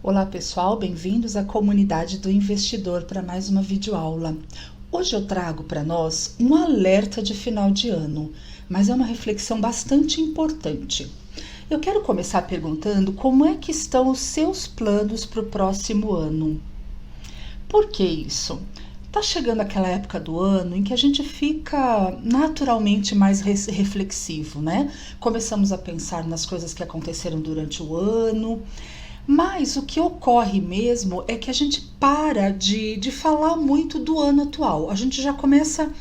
Olá pessoal, bem-vindos à comunidade do investidor para mais uma videoaula. Hoje eu trago para nós um alerta de final de ano, mas é uma reflexão bastante importante. Eu quero começar perguntando como é que estão os seus planos para o próximo ano. Por que isso? Está chegando aquela época do ano em que a gente fica naturalmente mais reflexivo, né? Começamos a pensar nas coisas que aconteceram durante o ano. Mas o que ocorre mesmo é que a gente para de falar muito do ano atual. A gente já começa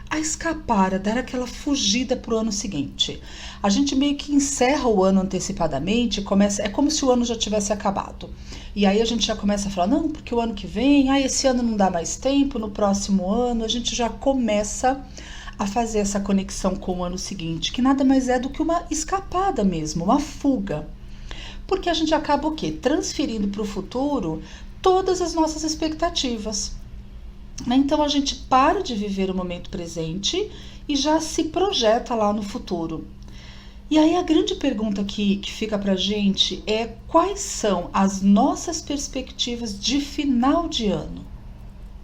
a escapar, a dar aquela fugida para o ano seguinte. A gente meio que encerra o ano antecipadamente, é como se o ano já tivesse acabado. E aí a gente já começa a falar, não, porque o ano que vem, esse ano não dá mais tempo, no próximo ano, a gente já começa a fazer essa conexão com o ano seguinte, que nada mais é do que uma escapada mesmo, uma fuga. Porque a gente acaba o quê? Transferindo para o futuro todas as nossas expectativas. Então a gente para de viver o momento presente e já se projeta lá no futuro. E aí a grande pergunta que fica para a gente é quais são as nossas perspectivas de final de ano?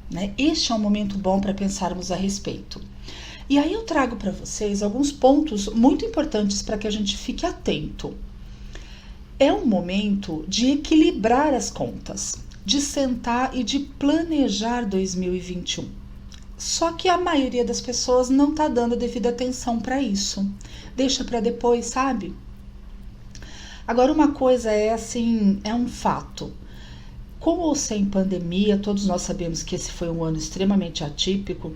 Né? Este é um momento bom para pensarmos a respeito. E aí eu trago para vocês alguns pontos muito importantes para que a gente fique atento. É um momento de equilibrar as contas, de sentar e de planejar 2021. Só que a maioria das pessoas não está dando a devida atenção para isso. Deixa para depois, sabe? Agora, uma coisa é assim, é um fato. Com ou sem pandemia, todos nós sabemos que esse foi um ano extremamente atípico.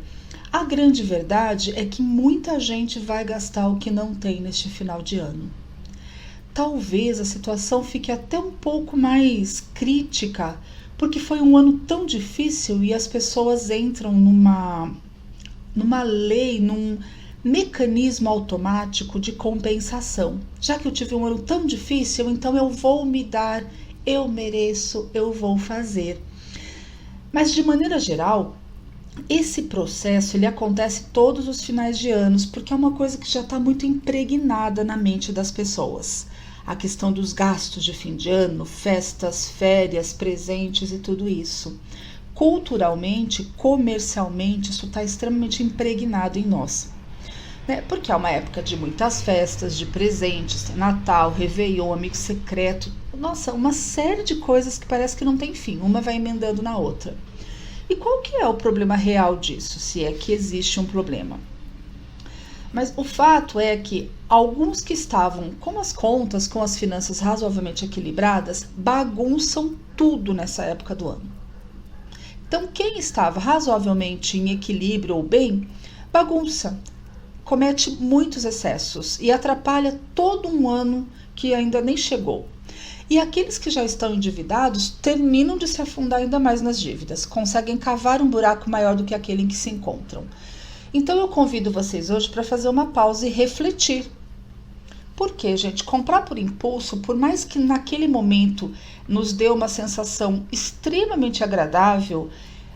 A grande verdade é que muita gente vai gastar o que não tem neste final de ano. Talvez a situação fique até um pouco mais crítica, porque foi um ano tão difícil e as pessoas entram numa lei, num mecanismo automático de compensação. Já que eu tive um ano tão difícil, então eu vou me dar, eu mereço, eu vou fazer. Mas de maneira geral, esse processo ele acontece todos os finais de anos, porque é uma coisa que já está muito impregnada na mente das pessoas. A questão dos gastos de fim de ano, festas, férias, presentes e tudo isso. Culturalmente, comercialmente, isso está extremamente impregnado em nós. Né? Porque é uma época de muitas festas, de presentes, Natal, Réveillon, amigo secreto. Nossa, uma série de coisas que parece que não tem fim, uma vai emendando na outra. E qual que é o problema real disso, se é que existe um problema? Mas o fato é que alguns que estavam com as contas, com as finanças razoavelmente equilibradas, bagunçam tudo nessa época do ano. Então, quem estava razoavelmente em equilíbrio ou bem, bagunça, comete muitos excessos e atrapalha todo um ano que ainda nem chegou. E aqueles que já estão endividados terminam de se afundar ainda mais nas dívidas, conseguem cavar um buraco maior do que aquele em que se encontram. Então eu convido vocês hoje para fazer uma pausa e refletir. Porque, gente, comprar por impulso, por mais que naquele momento nos dê uma sensação extremamente agradável,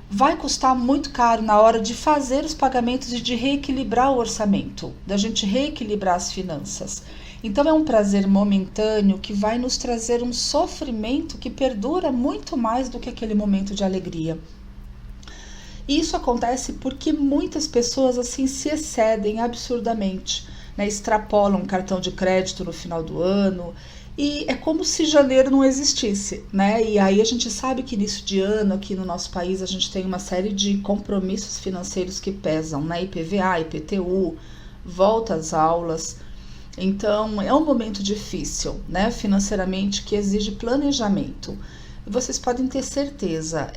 vai custar muito caro na hora de fazer os pagamentos e de reequilibrar o orçamento, da gente reequilibrar as finanças. Então é um prazer momentâneo que vai nos trazer um sofrimento que perdura muito mais do que aquele momento de alegria. E isso acontece porque muitas pessoas assim se excedem absurdamente, né? Extrapolam cartão de crédito no final do ano e é como se janeiro não existisse, né? E aí a gente sabe que início de ano aqui no nosso país a gente tem uma série de compromissos financeiros que pesam, né? IPVA, IPTU, volta às aulas. Então é um momento difícil, né? Financeiramente, que exige planejamento. Vocês podem ter certeza,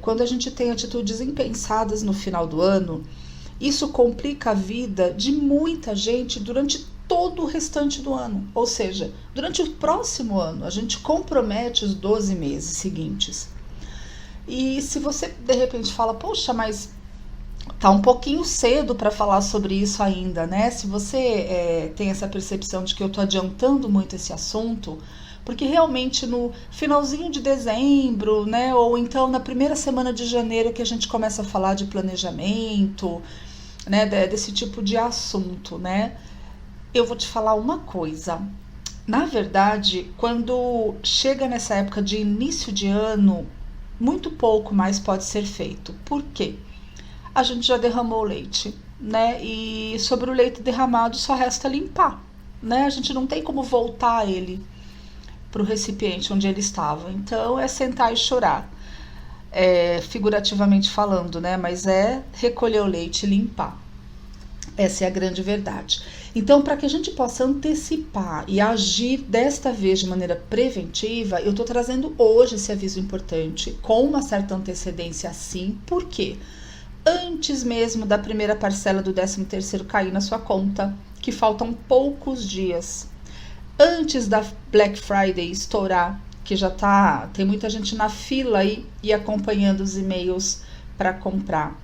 quando a gente tem atitudes impensadas no final do ano, isso complica a vida de muita gente durante todo o restante do ano. Ou seja, durante o próximo ano, a gente compromete os 12 meses seguintes. E se você, de repente, fala, poxa, mas tá um pouquinho cedo para falar sobre isso ainda, né? Se você tem essa percepção de que eu tô adiantando muito esse assunto, porque realmente no finalzinho de dezembro, né, ou então na primeira semana de janeiro que a gente começa a falar de planejamento, né, desse tipo de assunto, né, eu vou te falar uma coisa, Na verdade, quando chega nessa época de início de ano, muito pouco mais pode ser feito. Por quê? A gente já derramou o leite, né? E sobre o leite derramado só resta limpar, né? A gente não tem como voltar ele para o recipiente onde ele estava. Então é sentar e chorar, figurativamente falando, né? Mas é recolher o leite e limpar. Essa é a grande verdade. Então, para que a gente possa antecipar e agir desta vez de maneira preventiva, eu estou trazendo hoje esse aviso importante, com uma certa antecedência sim. Por quê? Antes mesmo da primeira parcela do 13º cair na sua conta, que faltam poucos dias. Antes da Black Friday estourar, que já tem muita gente na fila aí e acompanhando os e-mails para comprar.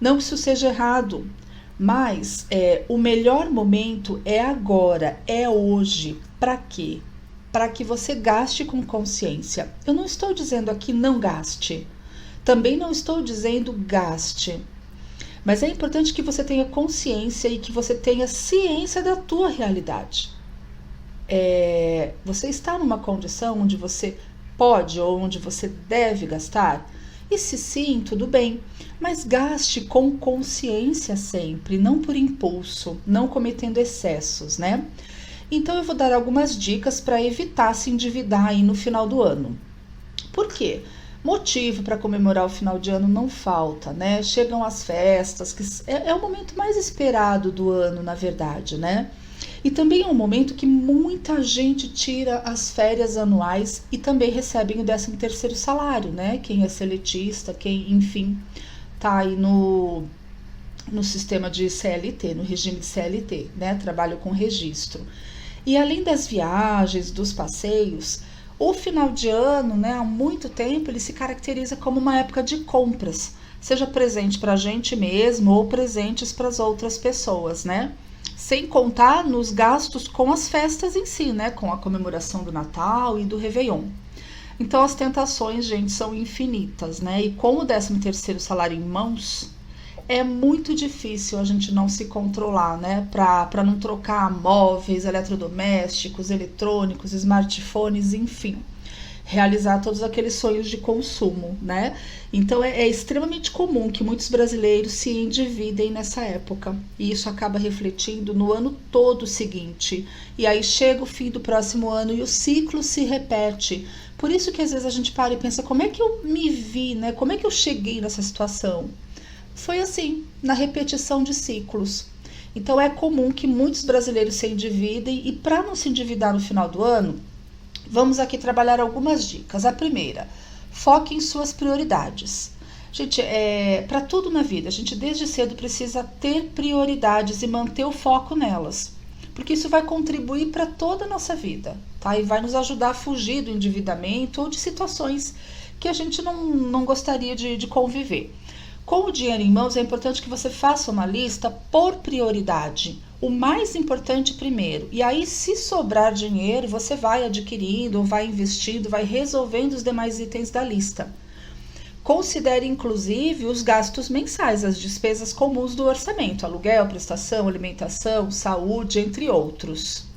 Não que isso seja errado, mas o melhor momento é agora, é hoje. Para quê? Para que você gaste com consciência. Eu não estou dizendo aqui não gaste. Também não estou dizendo gaste. Mas é importante que você tenha consciência e que você tenha ciência da tua realidade. Você está numa condição onde você pode ou onde você deve gastar? E se sim, tudo bem, mas gaste com consciência sempre, não por impulso, não cometendo excessos, né? Então eu vou dar algumas dicas para evitar se endividar aí no final do ano. Por quê? Motivo para comemorar o final de ano não falta, né? Chegam as festas, que é o momento mais esperado do ano, na verdade, né? E também é um momento que muita gente tira as férias anuais e também recebem o 13º salário, né? Quem é seletista, quem, enfim, tá aí no sistema de CLT, no regime de CLT, né? Trabalho com registro. E além das viagens, dos passeios, o final de ano, né, há muito tempo, ele se caracteriza como uma época de compras, seja presente para a gente mesmo ou presentes para as outras pessoas, né? Sem contar nos gastos com as festas em si, né? Com a comemoração do Natal e do Réveillon. Então as tentações, gente, são infinitas, né? E com o 13º salário em mãos, é muito difícil a gente não se controlar, né? Para não trocar móveis, eletrodomésticos, eletrônicos, smartphones, enfim. Realizar todos aqueles sonhos de consumo, né? Então é extremamente comum que muitos brasileiros se endividem nessa época. E isso acaba refletindo no ano todo seguinte. E aí chega o fim do próximo ano e o ciclo se repete. Por isso que às vezes a gente para e pensa, como é que eu me vi, né? Como é que eu cheguei nessa situação? Foi assim, na repetição de ciclos. Então é comum que muitos brasileiros se endividem e para não se endividar no final do ano, vamos aqui trabalhar algumas dicas. A primeira, foque em suas prioridades. Gente, para tudo na vida, a gente desde cedo precisa ter prioridades e manter o foco nelas. Porque isso vai contribuir para toda a nossa vida, tá? E vai nos ajudar a fugir do endividamento ou de situações que a gente não gostaria de conviver. Com o dinheiro em mãos, é importante que você faça uma lista por prioridade. O mais importante primeiro. E aí, se sobrar dinheiro, você vai adquirindo, vai investindo, vai resolvendo os demais itens da lista. Considere, inclusive, os gastos mensais, as despesas comuns do orçamento. Aluguel, prestação, alimentação, saúde, entre outros.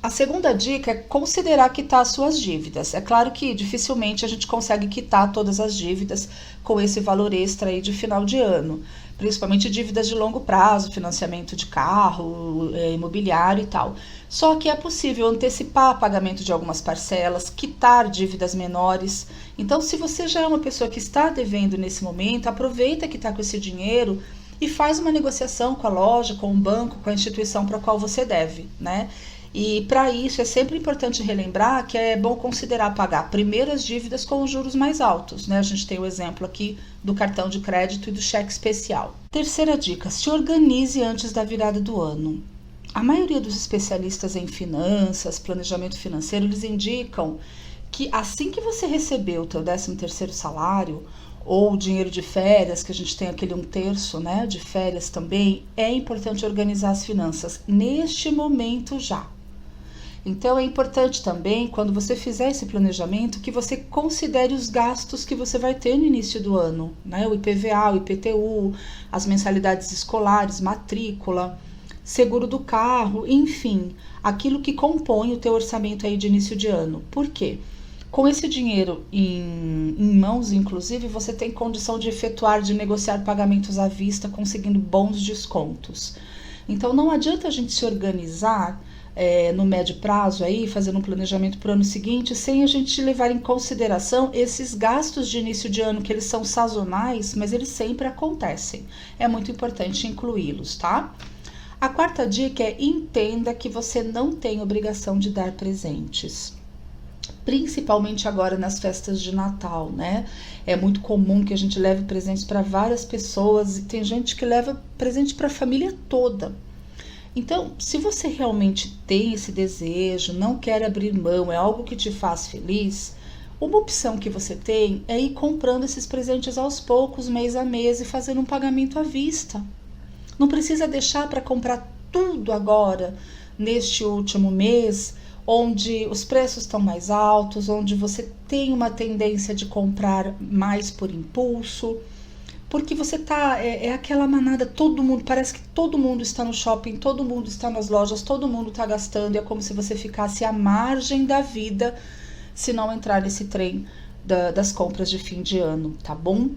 A segunda dica é considerar quitar as suas dívidas. É claro que dificilmente a gente consegue quitar todas as dívidas com esse valor extra aí de final de ano, principalmente dívidas de longo prazo, financiamento de carro, imobiliário e tal. Só que é possível antecipar pagamento de algumas parcelas, quitar dívidas menores. Então, se você já é uma pessoa que está devendo nesse momento, aproveita que está com esse dinheiro e faz uma negociação com a loja, com o banco, com a instituição para a qual você deve, né? E para isso é sempre importante relembrar que é bom considerar pagar primeiro as dívidas com os juros mais altos, né? A gente tem o exemplo aqui do cartão de crédito e do cheque especial. Terceira dica, se organize antes da virada do ano. A maioria dos especialistas em finanças, planejamento financeiro, eles indicam que assim que você receber o teu 13º salário, ou o dinheiro de férias, que a gente tem aquele 1/3, né, de férias também, é importante organizar as finanças neste momento já. Então é importante também, quando você fizer esse planejamento, que você considere os gastos que você vai ter no início do ano, né? O IPVA, o IPTU, as mensalidades escolares, matrícula, seguro do carro, enfim, aquilo que compõe o teu orçamento aí de início de ano. Por quê? Com esse dinheiro em mãos, inclusive, você tem condição de efetuar, de negociar pagamentos à vista, conseguindo bons descontos. Então não adianta a gente se organizar no médio prazo aí, fazendo um planejamento para o ano seguinte, sem a gente levar em consideração esses gastos de início de ano, que eles são sazonais, mas eles sempre acontecem. É muito importante incluí-los, tá? A quarta dica é: entenda que você não tem obrigação de dar presentes. Principalmente agora nas festas de Natal, né? É muito comum que a gente leve presentes para várias pessoas e tem gente que leva presente para a família toda. Então, se você realmente tem esse desejo, não quer abrir mão, é algo que te faz feliz, uma opção que você tem é ir comprando esses presentes aos poucos, mês a mês, e fazendo um pagamento à vista. Não precisa deixar para comprar tudo agora, neste último mês, onde os preços estão mais altos, onde você tem uma tendência de comprar mais por impulso. Porque você tá, aquela manada, todo mundo, parece que todo mundo está no shopping, todo mundo está nas lojas, todo mundo está gastando, e é como se você ficasse à margem da vida se não entrar nesse trem das compras de fim de ano, tá bom?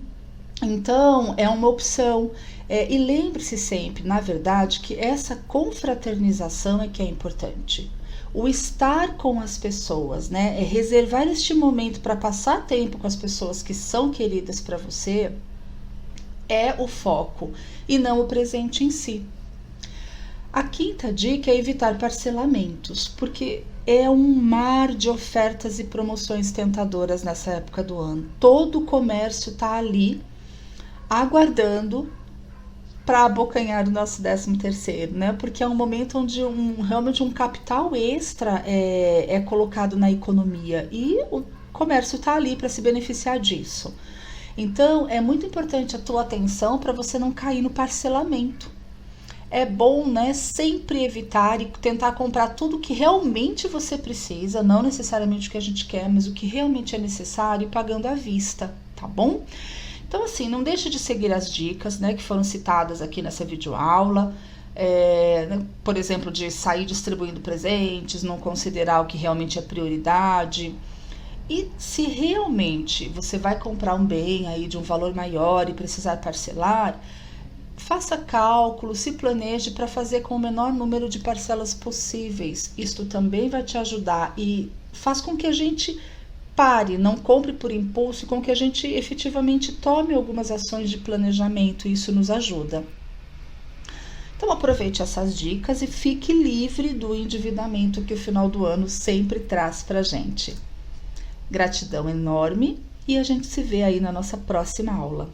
Então, é uma opção. E lembre-se sempre, na verdade, que essa confraternização é que é importante. O estar com as pessoas, né? É reservar este momento para passar tempo com as pessoas que são queridas para você, é o foco e não o presente em si. A quinta dica é evitar parcelamentos, porque é um mar de ofertas e promoções tentadoras nessa época do ano. Todo o comércio está ali aguardando para abocanhar o nosso 13º, né? Porque é um momento onde realmente um capital extra é colocado na economia e o comércio está ali para se beneficiar disso. Então, é muito importante a tua atenção para você não cair no parcelamento. É bom, né, sempre evitar e tentar comprar tudo que realmente você precisa, não necessariamente o que a gente quer, mas o que realmente é necessário, pagando à vista, tá bom? Então, assim, não deixe de seguir as dicas, né, que foram citadas aqui nessa videoaula. Por exemplo, de sair distribuindo presentes, não considerar o que realmente é prioridade. E se realmente você vai comprar um bem aí de um valor maior e precisar parcelar, faça cálculo, se planeje para fazer com o menor número de parcelas possíveis. Isto também vai te ajudar e faz com que a gente pare, não compre por impulso, e com que a gente efetivamente tome algumas ações de planejamento. Isso nos ajuda. Então aproveite essas dicas e fique livre do endividamento que o final do ano sempre traz para a gente. Gratidão enorme e a gente se vê aí na nossa próxima aula.